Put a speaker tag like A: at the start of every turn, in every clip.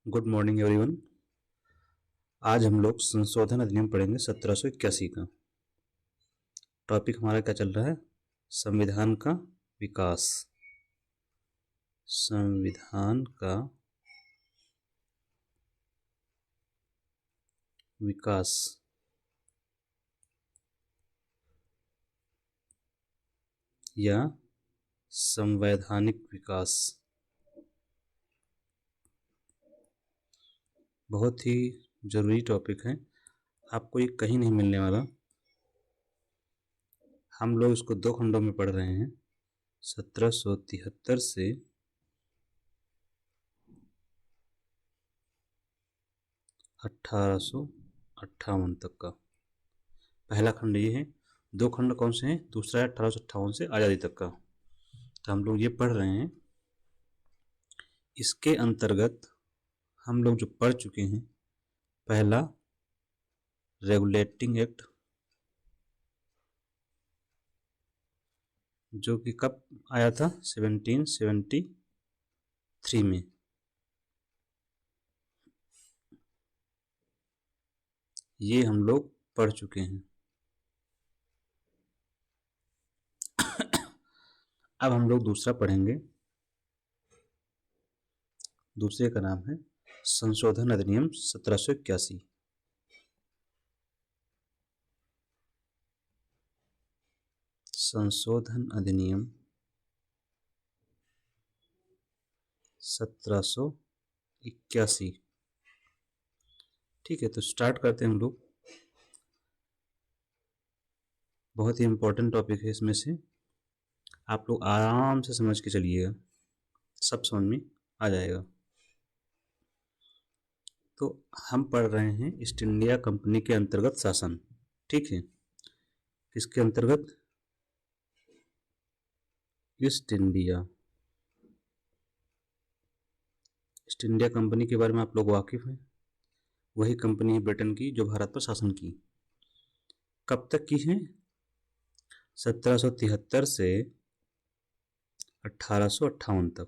A: Good morning everyone. आज हम लोग संशोधन अधिनियम पढ़ेंगे 1781 का। टॉपिक हमारा क्या चल रहा है? संविधान का विकास। संविधान का विकास या संवैधानिक विकास बहुत ही जरूरी टॉपिक है। आपको ये कहीं नहीं मिलने वाला। हम लोग इसको 2 खंडों में पढ़ रहे हैं, 1773 से 1858 तक का। पहला खंड ये है। 2 खंड कौन से हैं? दूसरा है 1858 से आज़ादी तक का। तो हम लोग ये पढ़ रहे हैं। इसके अंतर्गत हम लोग जो पढ़ चुके हैं, पहला रेगुलेटिंग एक्ट, जो कि कब आया था? 1773 में। ये हम लोग पढ़ चुके हैं। अब हम लोग दूसरा पढ़ेंगे। दूसरे का नाम है संशोधन अधिनियम 1781। संशोधन अधिनियम 1781। ठीक है, तो स्टार्ट करते हैं हम लोग। बहुत ही इंपॉर्टेंट टॉपिक है। इसमें से आप लोग आराम से समझ के चलिएगा, सब समझ में आ जाएगा। तो हम पढ़ रहे हैं ईस्ट इंडिया कंपनी के अंतर्गत शासन। ठीक है, किसके अंतर्गत? ईस्ट इंडिया कंपनी के बारे में आप लोग वाकिफ हैं। वही कंपनी है ब्रिटेन की जो भारत पर शासन की। कब तक की है? 1773 से 1858 तक।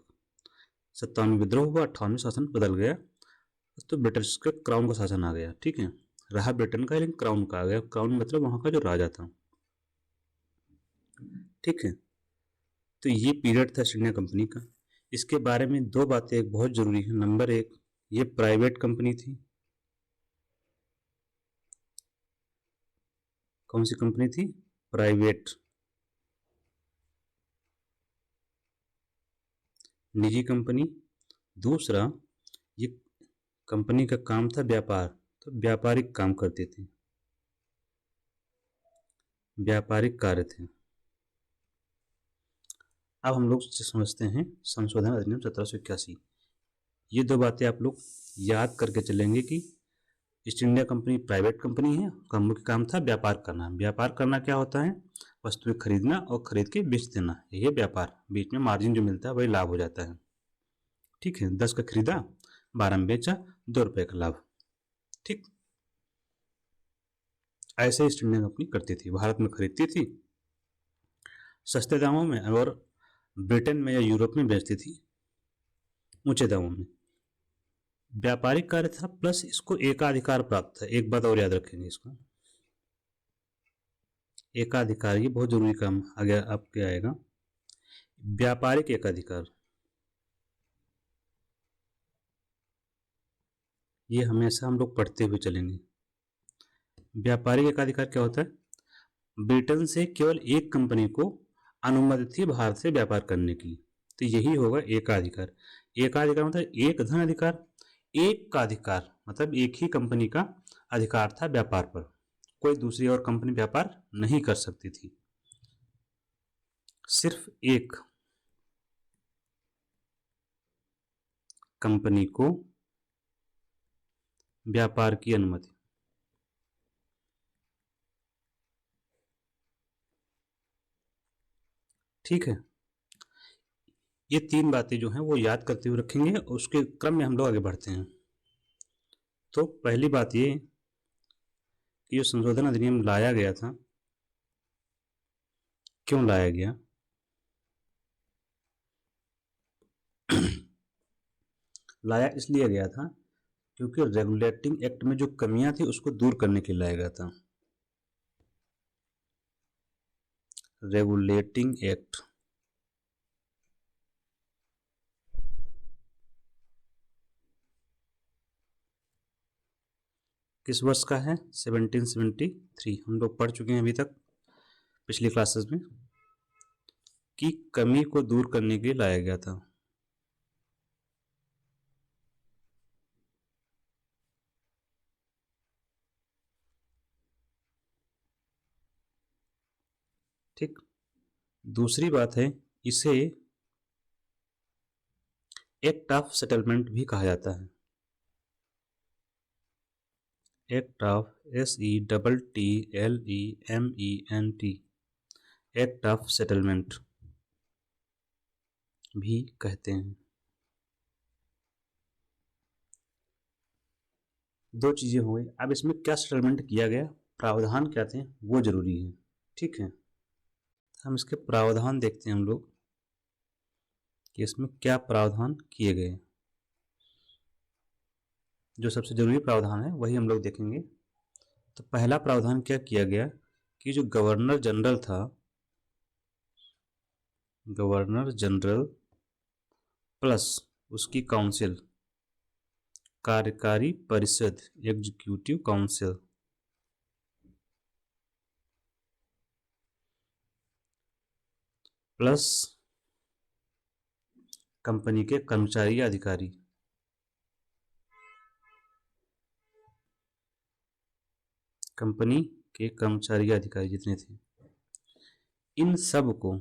A: 57 में विद्रोह हुआ, 58 में शासन बदल गया, तो ब्रिटिश के क्राउन का शासन आ गया। ठीक है, रहा ब्रिटेन का, लेकिन क्राउन का आ गया। क्राउन मतलब वहां का जो राजा था। ठीक है, तो ये पीरियड था ईस्ट इंडिया कंपनी का। इसके बारे में 2 बातें बहुत जरूरी है। नंबर 1, ये प्राइवेट कंपनी थी। कौन सी कंपनी थी? प्राइवेट, निजी कंपनी। दूसरा, ये कंपनी का काम था व्यापार, तो व्यापारिक काम करते थे, व्यापारिक कार्य थे। अब हम लोग समझते हैं संशोधन अधिनियम 1781। ये 2 बातें आप लोग याद करके चलेंगे कि east India company private company है, उसका मुख्य काम था व्यापार करना। व्यापार करना क्या होता है? वस्तुएं खरीदना और खरीद के बेच देना, यही है व्यापार। बीच में मार्जिन जो मिलता है वही लाभ हो जाता है। ठीक है, 10 का खरीदा, 12 में बेचा, 2 रुपए का लाभ। ठीक, ऐसे ईस्ट इंडिया कंपनी करती थी। भारत में खरीदती थी सस्ते दामों में, और ब्रिटेन में या यूरोप में बेचती थी ऊंचे दामों में। व्यापारिक कार्य था, प्लस इसको एकाधिकार प्राप्त था। एक बात और याद रखेंगे इसको, एकाधिकार, ये बहुत जरूरी काम आगे आपके आएगा। व्यापारिक एकाधिकार, ये हमेशा हम लोग पढ़ते हुए चलेंगे। व्यापारिक एकाधिकार क्या होता है? ब्रिटेन से केवल एक कंपनी को अनुमति थी भारत से व्यापार करने की, तो यही होगा एकाधिकार। एकाधिकार मतलब एक धन अधिकार, एक का अधिकार मतलब एक ही कंपनी का अधिकार था व्यापार पर। कोई दूसरी और कंपनी व्यापार नहीं कर सकती थी, सिर्फ एक कंपनी को व्यापार की अनुमति। ठीक है, ये 3 बातें जो हैं वो याद करते हुए रखेंगे, और उसके क्रम में हम लोग आगे बढ़ते हैं। तो पहली बात ये कि जो संशोधन अधिनियम लाया गया था, क्यों लाया गया? लाया इसलिए गया था क्योंकि रेगुलेटिंग एक्ट में जो कमियां थी उसको दूर करने के लिए लाया गया था। रेगुलेटिंग एक्ट किस वर्ष का है? 1773। हम लोग पढ़ चुके हैं अभी तक पिछली क्लासेस में कि कमी को दूर करने के लिए लाया गया था। ठीक। दूसरी बात है, इसे एक्ट ऑफ सेटलमेंट भी कहा जाता है। Act of SETTLEMENT, act of settlement भी कहते हैं। दो चीजें हो गई। अब इसमें क्या सेटलमेंट किया गया, प्रावधान क्या थे, वो जरूरी है। ठीक है, हम इसके प्रावधान देखते हैं हम लोग कि इसमें क्या प्रावधान किए गए। जो सबसे जरूरी प्रावधान है वही हम लोग देखेंगे। तो पहला प्रावधान क्या किया गया कि जो गवर्नर जनरल था, गवर्नर जनरल प्लस उसकी काउंसिल, कार्यकारी परिषद, एग्जीक्यूटिव काउंसिल, प्लस कंपनी के कर्मचारी या अधिकारी, कंपनी के कर्मचारी या अधिकारी जितने थे, इन सब को,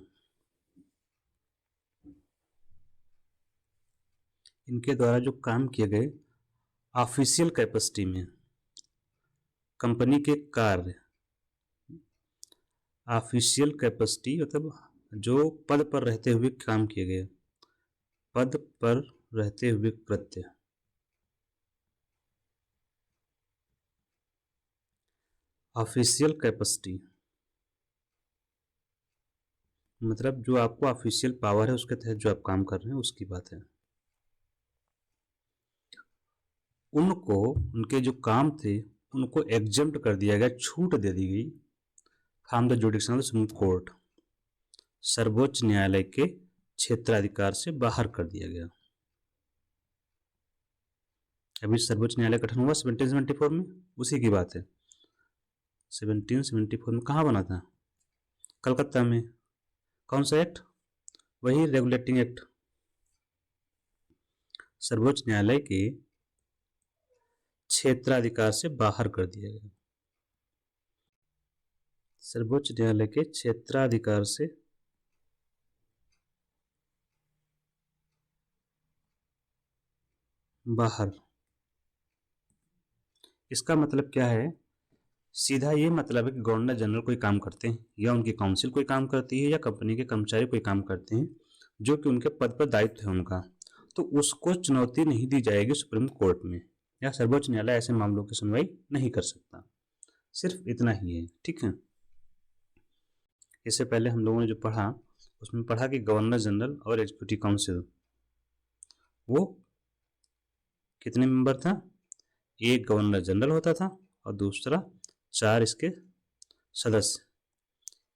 A: इनके द्वारा जो काम किए गए ऑफिशियल कैपेसिटी में, कंपनी के कार्य, ऑफिशियल कैपेसिटी मतलब जो पद पर रहते हुए काम किए गए, पद पर रहते हुए कृत्य, ऑफिशियल कैपेसिटी मतलब जो आपको ऑफिशियल पावर है उसके तहत जो आप काम कर रहे हैं उसकी बात है। उनको, उनके जो काम थे उनको एग्जम्प्ट कर दिया गया, छूट दे दी गई from the जुडिक्शन of the supreme court, सर्वोच्च न्यायालय के क्षेत्राधिकार से बाहर कर दिया गया। अभी सर्वोच्च न्यायालय गठन हुआ 1774 में, उसी की बात है। 1774 में कहाँ बना था? कलकत्ता में। कौन सा एक्ट? वही रेगुलेटिंग एक्ट। सर्वोच्च न्यायालय के क्षेत्राधिकार से बाहर कर दिया गया, सर्वोच्च न्यायालय के क्षेत्राधिकार से बाहर। इसका मतलब क्या है? सीधा ये मतलब है कि गवर्नर जनरल कोई काम करते हैं या उनकी काउंसिल कोई काम करती है या कंपनी के कर्मचारी कोई काम करते हैं जो कि उनके पद पर दायित्व है उनका, तो उसको चुनौती नहीं दी जाएगी सुप्रीम कोर्ट में, या सर्वोच्च न्यायालय ऐसे मामलों की सुनवाई नहीं कर सकता। सिर्फ इतना ही है। ठीक है, इससे पहले हम लोगों ने जो पढ़ा उसमें पढ़ा कि गवर्नर जनरल और एग्जीक्यूटिव काउंसिल वो कितने मेंबर था? एक गवर्नर जनरल होता था और दूसरा 4 इसके सदस्य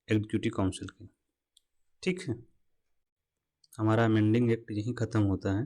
A: एग्जीक्यूटिव काउंसिल के। ठीक है, हमारा अमेंडिंग एक्ट यहीं खत्म होता है।